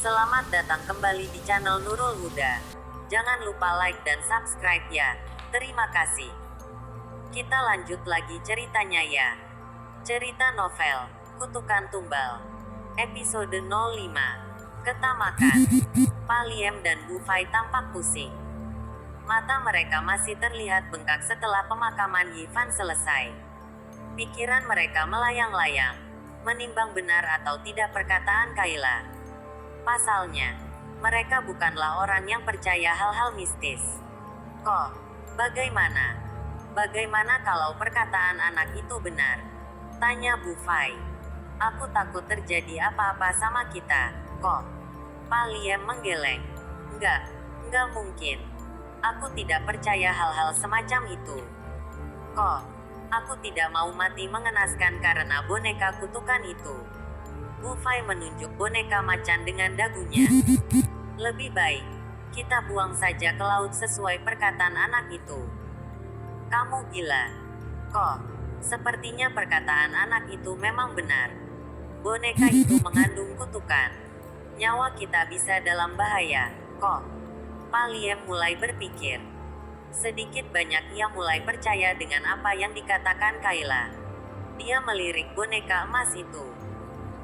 Selamat datang kembali di channel Nurul Huda. Jangan lupa like dan subscribe ya. Terima kasih. Kita lanjut lagi ceritanya ya. Cerita novel Kutukan Tumbal, episode 05. Ketamakan. Paliem dan Bu Fai tampak pusing. Mata mereka masih terlihat bengkak setelah pemakaman Yifan selesai. Pikiran mereka melayang-layang, menimbang benar atau tidak perkataan Kayla. Pasalnya, mereka bukanlah orang yang percaya hal-hal mistis. Kok, bagaimana? Bagaimana kalau perkataan anak itu benar? Tanya Bu Fai. Aku takut terjadi apa-apa sama kita. Kok? Paliem menggeleng. Enggak mungkin. Aku tidak percaya hal-hal semacam itu. Kok? Aku tidak mau mati mengenaskan karena boneka kutukan itu. Bu Fai menunjuk boneka macan dengan dagunya. Lebih baik, kita buang saja ke laut sesuai perkataan anak itu. Kamu gila. Kok, sepertinya perkataan anak itu memang benar. Boneka itu mengandung kutukan. Nyawa kita bisa dalam bahaya. Kok, Paliem mulai berpikir. Sedikit banyak ia mulai percaya dengan apa yang dikatakan Kayla. Dia melirik boneka emas itu.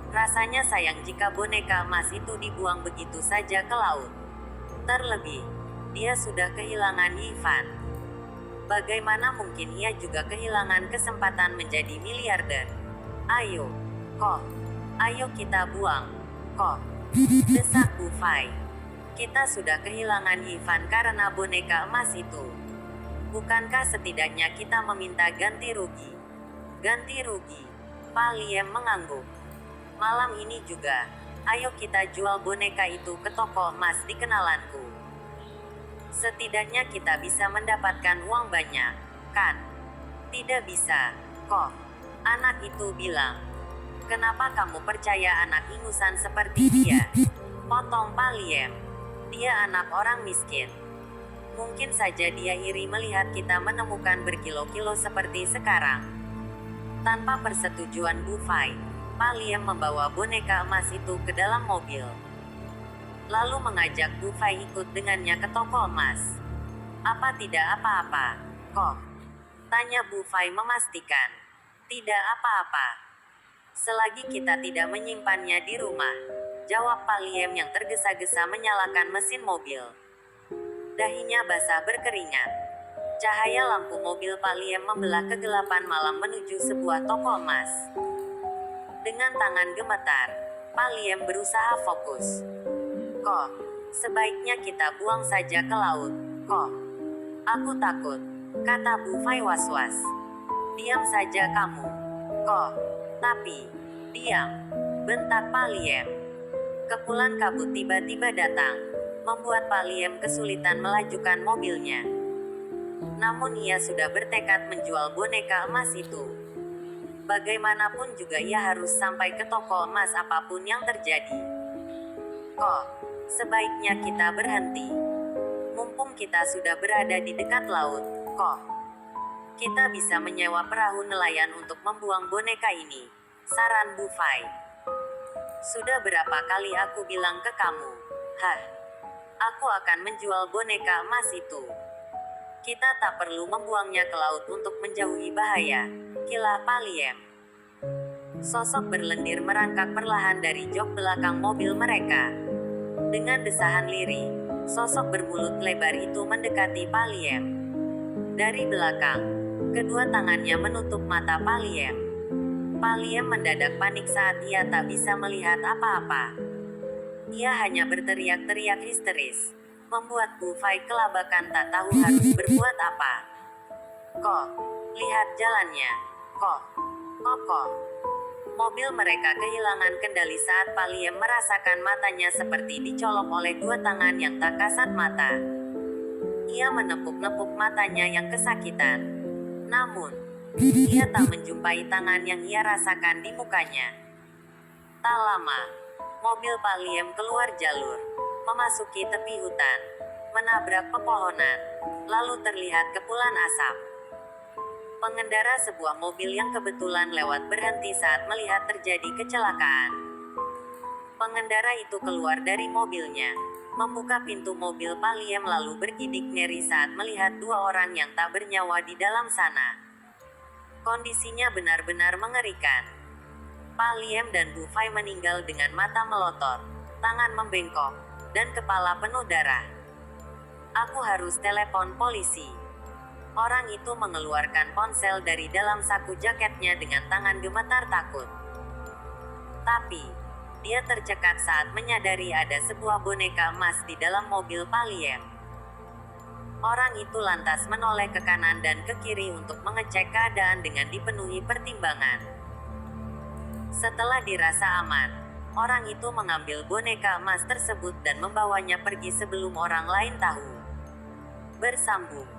Rasanya sayang jika boneka emas itu dibuang begitu saja ke laut. Terlebih, dia sudah kehilangan Yifan. Bagaimana mungkin ia juga kehilangan kesempatan menjadi miliarder? Ayo, Kok. Ayo kita buang. Kok. Desak Bu Fai. Kita sudah kehilangan Yifan karena boneka emas itu. Bukankah setidaknya kita meminta ganti rugi? Ganti rugi. Paliem mengangguk. Malam ini juga, ayo kita jual boneka itu ke toko emas di kenalanku. Setidaknya kita bisa mendapatkan uang banyak, kan? Tidak bisa, Kok. Anak itu bilang. Kenapa kamu percaya anak ingusan seperti dia? Potong Paliem. Dia anak orang miskin. Mungkin saja dia iri melihat kita menemukan berkilo-kilo seperti sekarang. Tanpa persetujuan Bu Fai, Paliem membawa boneka emas itu ke dalam mobil. Lalu mengajak Bu Fai ikut dengannya ke toko emas. Apa tidak apa-apa, Kok? Tanya Bu Fai memastikan. Tidak apa-apa. Selagi kita tidak menyimpannya di rumah. Jawab Paliem yang tergesa-gesa menyalakan mesin mobil. Dahinya basah berkeringat. Cahaya lampu mobil Paliem membelah kegelapan malam menuju sebuah toko emas. Dengan tangan gemetar, Paliem berusaha fokus. Kok, sebaiknya kita buang saja ke laut. Kok, aku takut, kata Bu Fai was-was. Diam saja kamu. Kok, tapi, diam, bentak Paliem. Kepulan kabut tiba-tiba datang, membuat Paliem kesulitan melajukan mobilnya. Namun ia sudah bertekad menjual boneka emas itu. Bagaimanapun juga ia harus sampai ke toko emas apapun yang terjadi. Kok, sebaiknya kita berhenti. Mumpung kita sudah berada di dekat laut, Kok. Kita bisa menyewa perahu nelayan untuk membuang boneka ini, saran Bu Fai. Sudah berapa kali aku bilang ke kamu, aku akan menjual boneka emas itu. Kita tak perlu membuangnya ke laut untuk menjauhi bahaya, kilah Paliem. Sosok berlendir merangkak perlahan dari jok belakang mobil mereka. Dengan desahan lirih, sosok bermulut lebar itu mendekati Paliem. Dari belakang, kedua tangannya menutup mata Paliem. Paliem mendadak panik saat ia tak bisa melihat apa-apa. Ia hanya berteriak-teriak histeris, membuat Bu Fai kelabakan tak tahu harus berbuat apa. Kok, lihat jalannya. Kok. Mobil mereka kehilangan kendali saat Paliem merasakan matanya seperti dicolok oleh dua tangan yang tak kasat mata. Ia menepuk-nepuk matanya yang kesakitan. Namun, ia tak menjumpai tangan yang ia rasakan di mukanya. Tak lama, mobil Paliem keluar jalur, memasuki tepi hutan, menabrak pepohonan, lalu terlihat kepulan asap. Pengendara sebuah mobil yang kebetulan lewat berhenti saat melihat terjadi kecelakaan. Pengendara itu keluar dari mobilnya, membuka pintu mobil Paliem lalu bergidik ngeri saat melihat dua orang yang tak bernyawa di dalam sana. Kondisinya benar-benar mengerikan. Paliem dan Bu Fai meninggal dengan mata melotot, tangan membengkok, dan kepala penuh darah. Aku harus telepon polisi. Orang itu mengeluarkan ponsel dari dalam saku jaketnya dengan tangan gemetar takut. Tapi, dia tercekat saat menyadari ada sebuah boneka emas di dalam mobil Paliem. Orang itu lantas menoleh ke kanan dan ke kiri untuk mengecek keadaan dengan dipenuhi pertimbangan. Setelah dirasa aman, orang itu mengambil boneka emas tersebut dan membawanya pergi sebelum orang lain tahu. Bersambung.